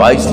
22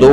2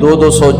200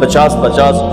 50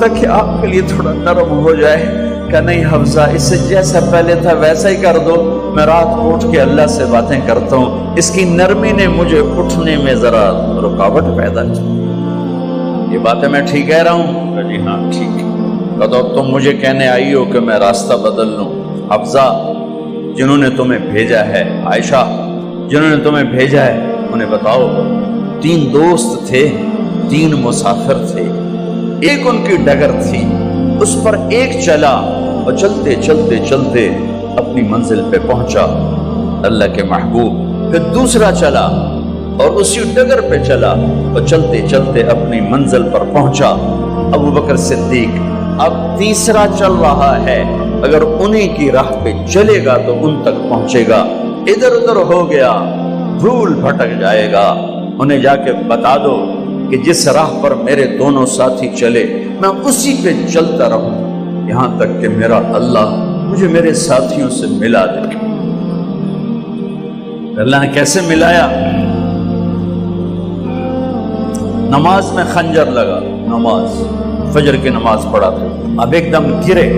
تاکہ آپ کے لیے تھوڑا نرم ہو جائے. کہ نہیں حفصہ، اس سے جیسا پہلے تھا ویسا ہی کر دو. میں رات کو اٹھ کے اللہ سے باتیں کرتا ہوں، اس کی نرمی نے مجھے اٹھنے میں ذرا رکاوٹ پیدا کی. یہ باتیں میں ٹھیک کہہ رہا ہوں؟ جی ہاں ٹھیک. تو تم مجھے کہنے آئی ہو کہ میں راستہ بدل لوں. حفصہ، جنہوں نے تمہیں بھیجا ہے، عائشہ جنہوں نے تمہیں بھیجا ہے، انہیں بتاؤ. 3 دوست تھے، 3 مسافر تھے. ایک ان کی ڈگر تھی، اس پر ایک چلا اور چلتے چلتے چلتے اپنی منزل پہ پہنچا، اللہ کے محبوب. پھر دوسرا چلا اور اسی ڈگر پہ چلا اور چلتے چلتے اپنی منزل پر پہنچا، ابو بکر صدیق. اب تیسرا چل رہا ہے، اگر انہی کی راہ پہ چلے گا تو ان تک پہنچے گا. ادھر ادھر ہو گیا، بھول بھٹک جائے گا. انہیں جا کے بتا دو کہ جس راہ پر میرے دونوں ساتھی چلے میں اسی پہ چلتا رہوں یہاں تک کہ میرا اللہ مجھے میرے ساتھیوں سے ملا دے. اللہ نے کیسے ملایا؟ نماز میں خنجر لگا، نماز فجر کی نماز پڑھا تھا. اب ایک دم گرے،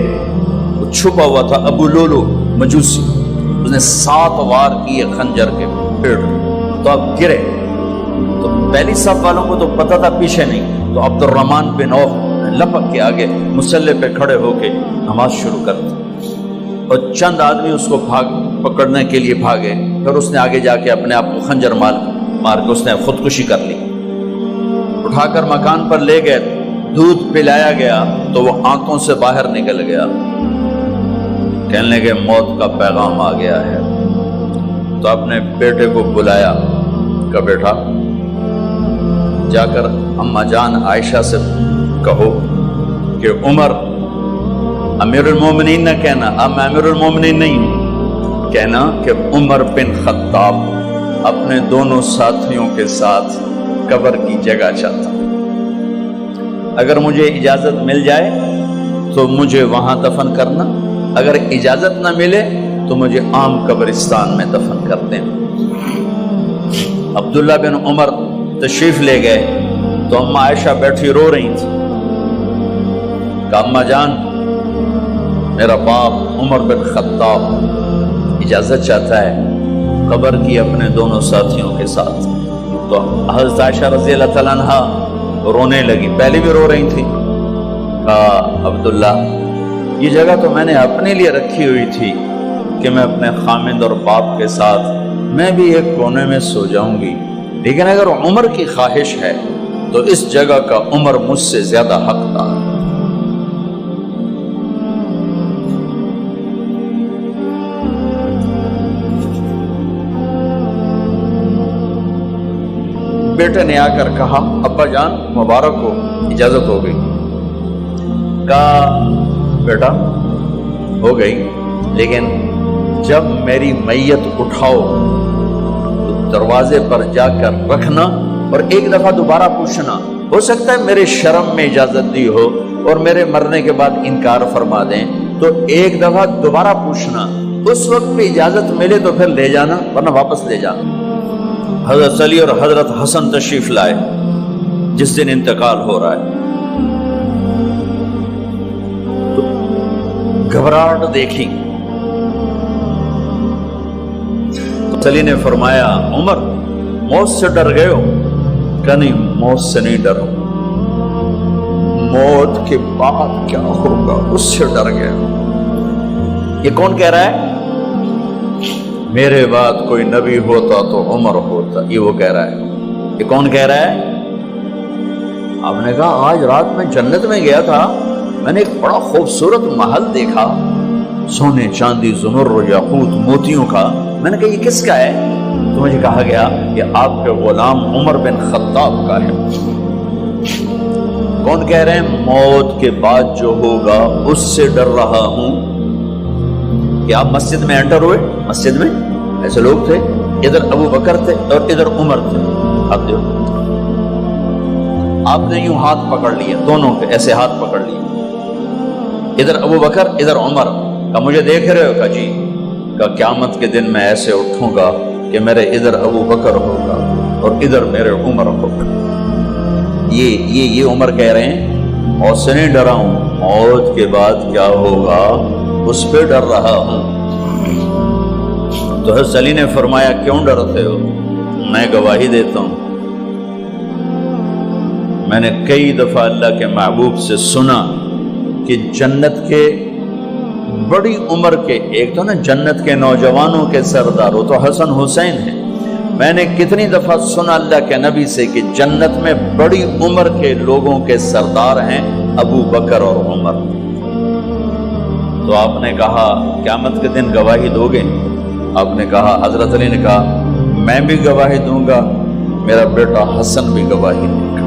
وہ چھپا ہوا تھا ابو لولو مجوسی، اس نے 7 وار کیے خنجر کے پیڑ. تو اب گرے تو پہلی صف والوں کو تو پتہ تھا، پیچھے نہیں. تو عبد الرحمن بن عوف لپک کے آگے مصلی پہ کھڑے ہو کے نماز شروع کر دی. اور چند آدمی اس کو پکڑنے کے لیے بھاگے. پھر اس نے آگے جا کے اپنے آپ کو خنجر مار کے اس نے خودکشی کر لی. اٹھا کر مکان پر لے گئے، دودھ پلایا گیا تو وہ آنتوں سے باہر نکل گیا. کہنے لگے موت کا پیغام آ گیا ہے. تو اپنے بیٹے کو بلایا کہ بیٹا جا کر اماں جان عائشہ سے کہو کہ عمر، امیر المومنین نہ کہنا، اب میں امیر المومنین نہیں ہوں، کہنا کہ عمر بن خطاب اپنے دونوں ساتھیوں کے ساتھ قبر کی جگہ چاہتا. اگر مجھے اجازت مل جائے تو مجھے وہاں دفن کرنا، اگر اجازت نہ ملے تو مجھے عام قبرستان میں دفن کر دیں. عبداللہ بن عمر تشریف لے گئے تو اماں عائشہ بیٹھی رو رہی تھی. کہ اماں جان، میرا باپ عمر بن خطاب اجازت چاہتا ہے قبر کی اپنے دونوں ساتھیوں کے ساتھ. تو حضرت عائشہ رضی اللہ تعالیٰ عنہ رونے لگی، پہلے بھی رو رہی تھی. کہا عبداللہ، یہ جگہ تو میں نے اپنے لیے رکھی ہوئی تھی کہ میں اپنے خامند اور باپ کے ساتھ میں بھی ایک کونے میں سو جاؤں گی، لیکن اگر عمر کی خواہش ہے تو اس جگہ کا عمر مجھ سے زیادہ حقدار. بیٹے نے آ کر کہا ابا جان مبارک ہو، اجازت ہو گئی. کہا بیٹا ہو گئی، لیکن جب میری میت اٹھاؤ تو دروازے پر جا کر رکھنا اور ایک دفعہ دوبارہ پوچھنا. ہو سکتا ہے میرے شرم میں اجازت دی ہو اور میرے مرنے کے بعد انکار فرما دیں، تو ایک دفعہ دوبارہ پوچھنا. اس وقت بھی اجازت ملے تو پھر لے جانا، ورنہ واپس لے جانا. حضرت علی اور حضرت حسن تشریف لائے جس دن انتقال ہو رہا ہے. تو گھبراہٹ دیکھی. علی نے فرمایا عمر موت سے ڈر گئے ہو؟ کہ نہیں، موت سے نہیں ڈرا، موت کے بعد کیا ہوگا اس سے ڈر گیا. یہ کون کہہ رہا ہے؟ میرے بعد کوئی نبی ہوتا تو عمر ہوتا، یہ وہ کہہ رہا ہے. یہ کون کہہ رہا ہے؟ آپ نے کہا آج رات میں جنت میں گیا تھا، میں نے ایک بڑا خوبصورت محل دیکھا، سونے چاندی زمر یاقوت موتیوں کا. میں نے کہا یہ کس کا ہے؟ تو مجھے کہا گیا کہ آپ کے غلام عمر بن خطاب کا ہے. کون کہہ رہے ہیں موت کے بعد جو ہوگا اس سے ڈر رہا ہوں؟ کہ آپ مسجد میں انٹر ہوئے، مسجد میں ایسے لوگ تھے، ادھر ابو بکر تھے اور ادھر عمر تھے. آپ نے یوں ہاتھ پکڑ لیے، دونوں کے ایسے ہاتھ پکڑ لیے، ادھر ابو بکر ادھر عمر. کہ مجھے دیکھ رہے ہو؟ کہ جی. کہ قیامت کے دن میں ایسے اٹھوں گا کہ میرے ادھر ابو بکر ہوگا اور ادھر میرے عمر ہوگا. یہ عمر کہہ رہے ہیں موت سے نہیں ڈرا ہوں، موت کے بعد کیا ہوگا اس پہ ڈر رہا ہوں۔ تو حضرت علی نے فرمایا کیوں ڈرتے ہو؟ میں گواہی دیتا ہوں، میں نے کئی دفعہ اللہ کے محبوب سے سنا کہ جنت کے بڑی عمر کے، ایک تو نا جنت کے نوجوانوں کے سردار، وہ تو حسن حسین ہیں، میں نے کتنی دفعہ سنا اللہ کے نبی سے کہ جنت میں بڑی عمر کے لوگوں کے سردار ہیں ابو بکر اور عمر۔ تو آپ نے کہا قیامت کے دن گواہی دو گے؟ آپ نے کہا، حضرت علی نے کہا میں بھی گواہی دوں گا، میرا بیٹا حسن بھی گواہی دے گا۔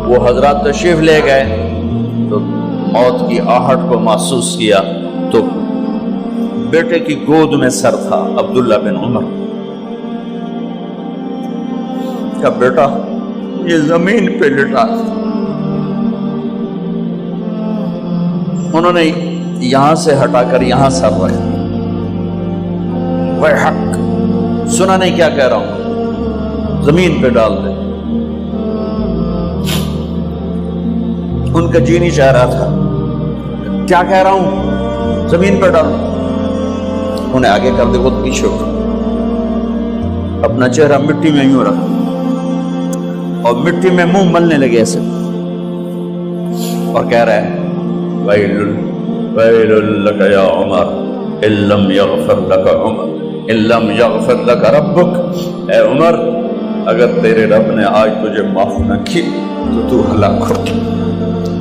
وہ حضرات تشریف لے گئے تو موت کی آہٹ کو محسوس کیا تو بیٹے کی گود میں سر تھا عبداللہ بن عمر کا، بیٹا یہ زمین پہ لٹا، انہوں نے یہاں سے ہٹا کر یہاں سر رکھا۔ وہ حق سنا نہیں کیا کہہ رہا ہوں، زمین پہ ڈال دے۔ ان کا جی نہیں چاہ رہا تھا، کیا کہہ رہا ہوں، زمین پہ ڈال۔ انہیں آگے کر دے، وہ پیچھے اٹھا، اپنا چہرہ مٹی میں یوں رکھا اور مٹی میں منہ ملنے لگے ایسے، اور کہہ رہا ہے ویل لک یا عمر ان لم یغفر لک عمر ان لم یغفر لک ربک، اے عمر اگر تیرے رب نے آج تجھے معاف نہ کی تو ہلاک ہو۔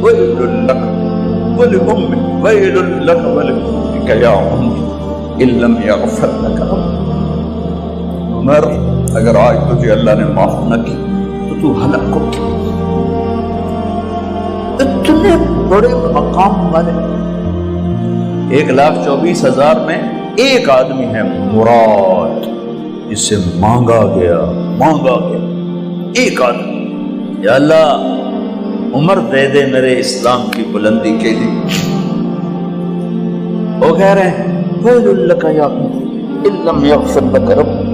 ویل لک ولأمک ویل لک ولأمک یا عمر ان لم یغفر لک ربک، عمر اگر آج تجھے اللہ نے معاف نہ کی تو ہلاک ہو۔ اتنے بڑے مقام والے 1,24,000 میں ایک آدمی ہے مراد، جسے مانگا گیا ایک آدمی، یا اللہ عمر دے دے میرے اسلام کی بلندی کے لیے۔ وہ کہہ رہے ہیں ویل لک یا عمر ان لم یغفر لک ربک،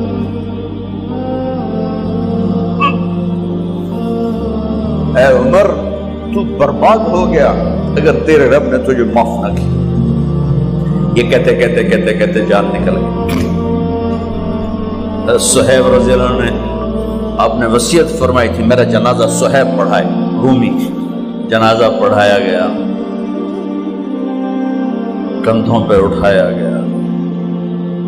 اے عمر تو برباد ہو گیا اگر تیرے رب نے تجھے معاف نہ کی۔ یہ کہتے کہتے جان نکل گئی۔ صہیب رضی اللہ عنہ نے آپ نے وصیت فرمائی تھی میرا جنازہ صہیب پڑھائے، رومی جنازہ پڑھایا گیا، کندھوں پہ اٹھایا گیا،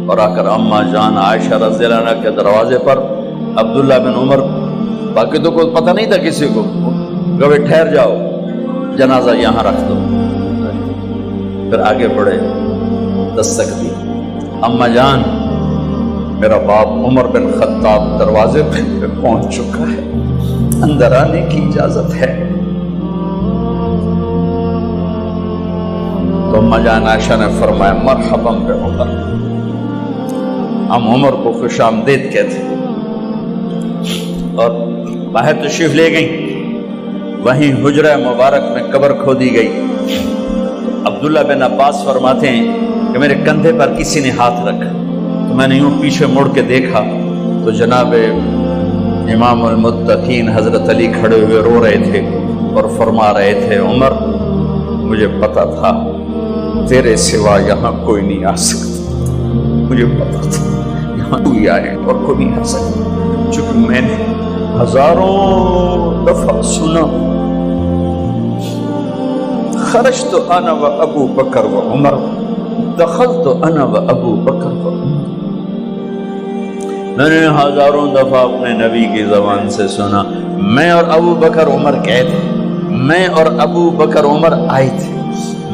اور آ کر اماں جان عائشہ رضی اللہ عنہ کے دروازے پر عبداللہ بن عمر، باقی تو کوئی پتہ نہیں تھا کسی کو، کبھی ٹھہر جاؤ جنازہ یہاں رکھ دو، پھر آگے بڑھے، دستک دی، اماں جان میرا باپ عمر بن خطاب دروازے پہ پہنچ چکا ہے، اندر آنے کی اجازت ہے۔ تو اماں جان عائشہ نے فرمایا مرحبا بعمر، ہم عمر کو خوش آمدید کہتے، اور باہر تشریف لے گئیں۔ وہیں حجرہ مبارک میں قبر کھودی گئی۔ عبداللہ بن عباس فرماتے ہیں کہ میرے کندھے پر کسی نے ہاتھ رکھا تو میں نے یوں پیچھے مڑ کے دیکھا تو جناب امام المتقین حضرت علی کھڑے ہوئے رو رہے تھے اور فرما رہے تھے عمر مجھے پتا تھا تیرے سوا یہاں کوئی نہیں آ سکتا، مجھے پتا تھا یہاں تو ہی آئے اور کوئی نہیں آ سکتا، چونکہ میں نے ہزاروں دفعہ سنا خرجت انا و ابو بکر و عمر دخلت انا و ابو بکر و عمر، میں نے ہزاروں دفعہ اپنے نبی کی زبان سے سنا میں اور ابو بکر عمر گئے تھے، میں اور ابو بکر عمر آئے تھے،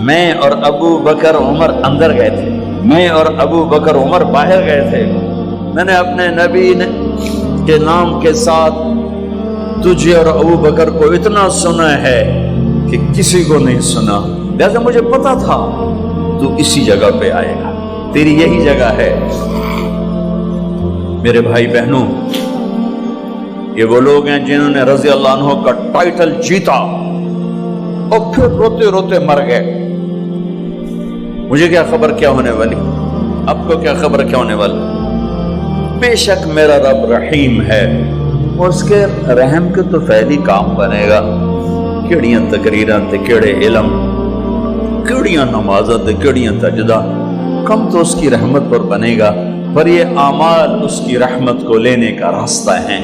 میں اور ابو بکر عمر اندر گئے تھے، میں اور ابو بکر عمر باہر گئے تھے، میں نے اپنے نبی کے نام کے ساتھ تجھے اور ابو بکر کو اتنا سنا ہے کہ کسی کو نہیں سنا، لہذا مجھے پتا تھا تو اسی جگہ پہ آئے گا، تیری یہی جگہ ہے۔ میرے بھائی بہنوں، یہ وہ لوگ ہیں جنہوں نے رضی اللہ عنہ کا ٹائٹل جیتا اور پھر روتے روتے مر گئے۔ مجھے کیا خبر کیا ہونے والی، آپ کو کیا خبر کیا ہونے والی؟ بے شک میرا رب رحیم ہے، اور اس کے رحم کے تو فعلی کام بنے گا، کیڑیاں تقریراں تے کیڑے علم، کیڑیاں نمازاں تے کیڑیاں سجدہ، کم تو اس کی رحمت پر بنے گا، پر یہ اعمال اس کی رحمت کو لینے کا راستہ ہیں۔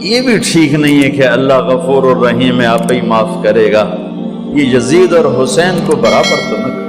یہ بھی ٹھیک نہیں ہے کہ اللہ غفور الرحیم ہے، آپ ہی معاف کرے گا، یہ یزید اور حسین کو برابر تو نہ